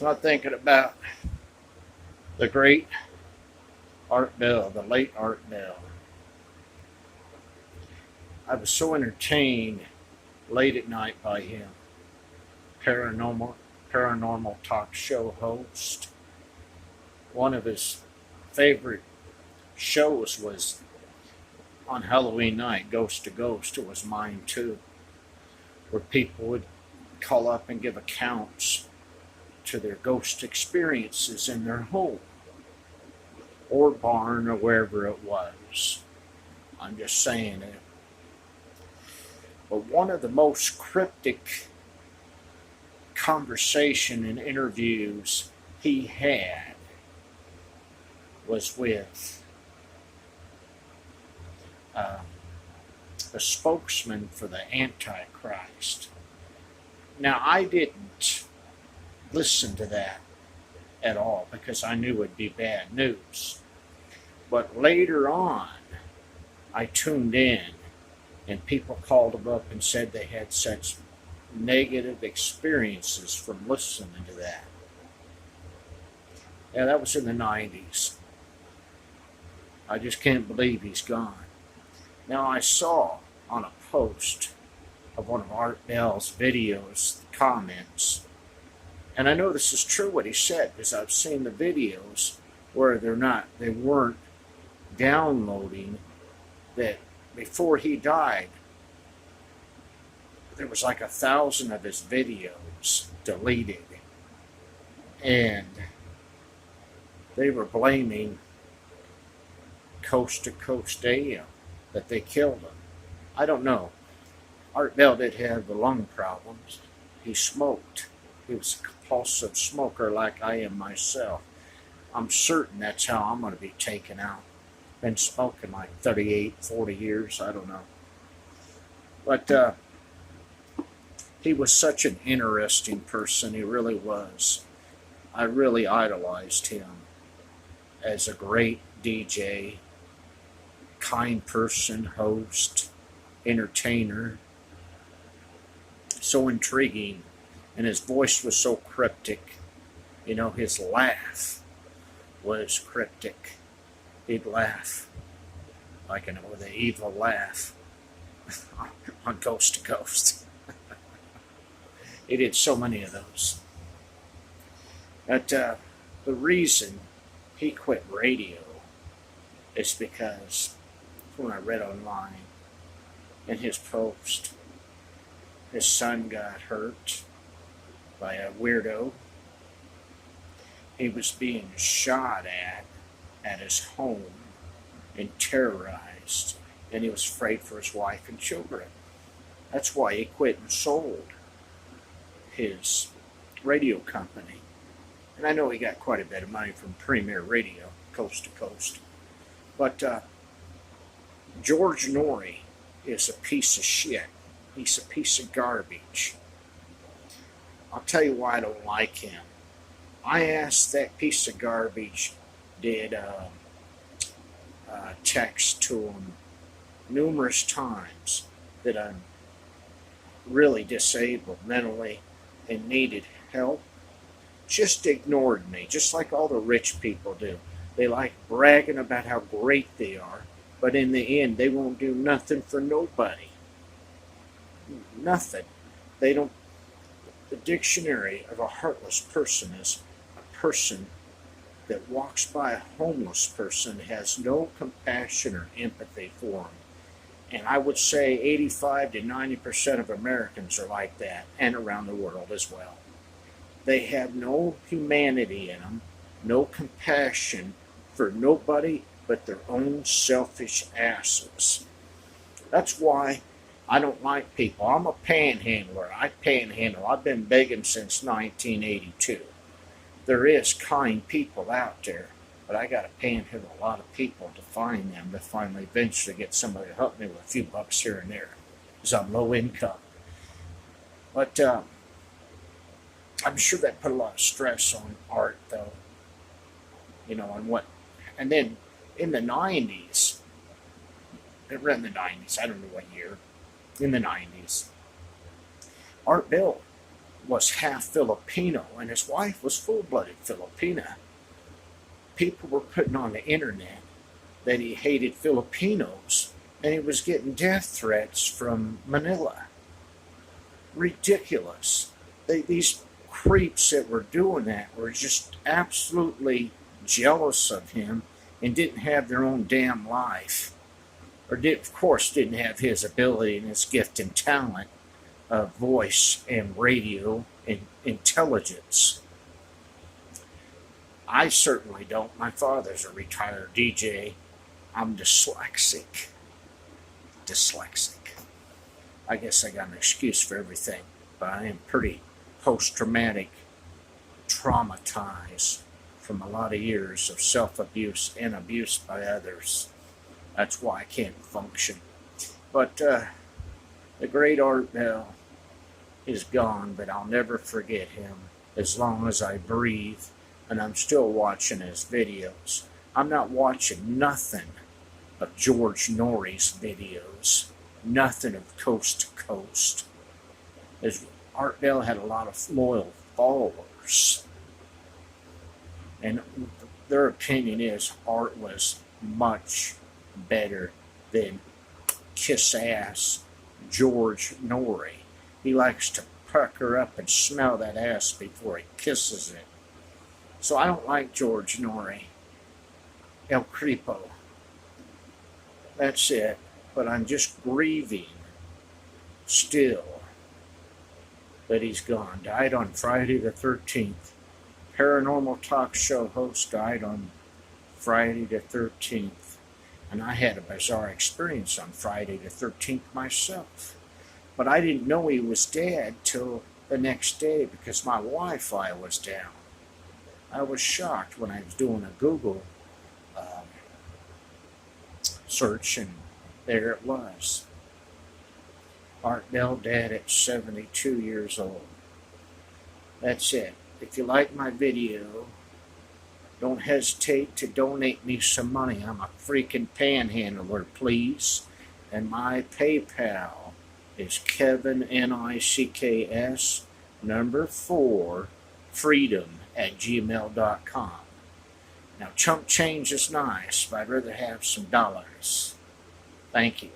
Not thinking about the great Art Bell, the late Art Bell. I was so entertained late at night by him. Paranormal talk show host. One of his favorite shows was on Halloween night, Ghost to Ghost. It was mine too, where people would call up and give accounts to their ghost experiences in their home or barn or wherever it was. I'm just saying it. But one of the most cryptic conversation and interviews he had was with uh, a spokesman for the Antichrist. Now, I didn't listen to that at all because I knew it would be bad news. But later on, I tuned in and people called him up and said they had such negative experiences from listening to that. Yeah, that was in the 90s. I just can't believe he's gone. Now, I saw on a post of one of Art Bell's videos, the comments, and I know this is true what he said because I've seen the videos where they weren't downloading that before he died. There was like 1,000 of his videos deleted, and they were blaming Coast to Coast AM that they killed him. I don't know. Art Bell did have the lung problems. He smoked. He was a compulsive smoker like I am myself. I'm certain that's how I'm going to be taken out. Been smoking like 38, 40 years. I don't know. But he was such an interesting person. He really was. I really idolized him as a great DJ, kind person, host, entertainer. So intriguing. And his voice was so cryptic. You know, his laugh was cryptic. He'd laugh like with an evil laugh on Ghost to Ghost. He did so many of those. But the reason he quit radio is because when I read online in his post, his son got hurt by a weirdo. He was being shot at his home and terrorized, and he was afraid for his wife and children. That's why he quit and sold his radio company. And I know he got quite a bit of money from Premier Radio, Coast to Coast. But George Noory is a piece of shit. He's a piece of garbage. I'll tell you why I don't like him. I asked that piece of garbage, did text to him numerous times that I'm really disabled mentally and needed help. Just ignored me, just like all the rich people do. They like bragging about how great they are, but in the end, they won't do nothing for nobody. Nothing. They don't. The dictionary of a heartless person is a person that walks by a homeless person, has no compassion or empathy for them. And I would say 85 to 90% of Americans are like that, and around the world as well. They have no humanity in them, no compassion for nobody but their own selfish asses. That's why I don't like people. I'm a panhandler. I panhandle. I've been begging since 1982. There is kind people out there, but I got to panhandle a lot of people to find them, to finally eventually get somebody to help me with a few bucks here and there, because I'm low income. But I'm sure that put a lot of stress on Art, though. You know, on what. And then in the 90s, around the 90s, I don't know what year, in the 90s, Art Bell was half Filipino, and his wife was full-blooded Filipina. People were putting on the internet that he hated Filipinos, and he was getting death threats from Manila. Ridiculous. These creeps that were doing that were just absolutely jealous of him and didn't have their own damn life. Of course, didn't have his ability and his gift and talent of voice and radio and intelligence. I certainly don't. My father's a retired DJ. I'm dyslexic. I guess I got an excuse for everything, but I am pretty post-traumatic, traumatized from a lot of years of self-abuse and abuse by others. That's why I can't function. But the great Art Bell is gone, but I'll never forget him as long as I breathe, and I'm still watching his videos. I'm not watching nothing of George Norrie's videos, nothing of Coast to Coast. As Art Bell had a lot of loyal followers, and their opinion is Art was much better than kiss-ass George Norrie. He likes to pucker up and smell that ass before he kisses it. So I don't like George Norrie. El Creepo. That's it. But I'm just grieving still that he's gone. Died on Friday the 13th. Paranormal talk show host died on Friday the 13th. And I had a bizarre experience on Friday the 13th myself. But I didn't know he was dead till the next day because my Wi-Fi was down. I was shocked when I was doing a Google search, and there it was. Art Bell dead at 72 years old. That's it. If you like my video, don't hesitate to donate me some money. I'm a freaking panhandler, please. And my PayPal is Kevin, NICKS, 4, freedom@gmail.com. Now, chump change is nice, but I'd rather have some dollars. Thank you.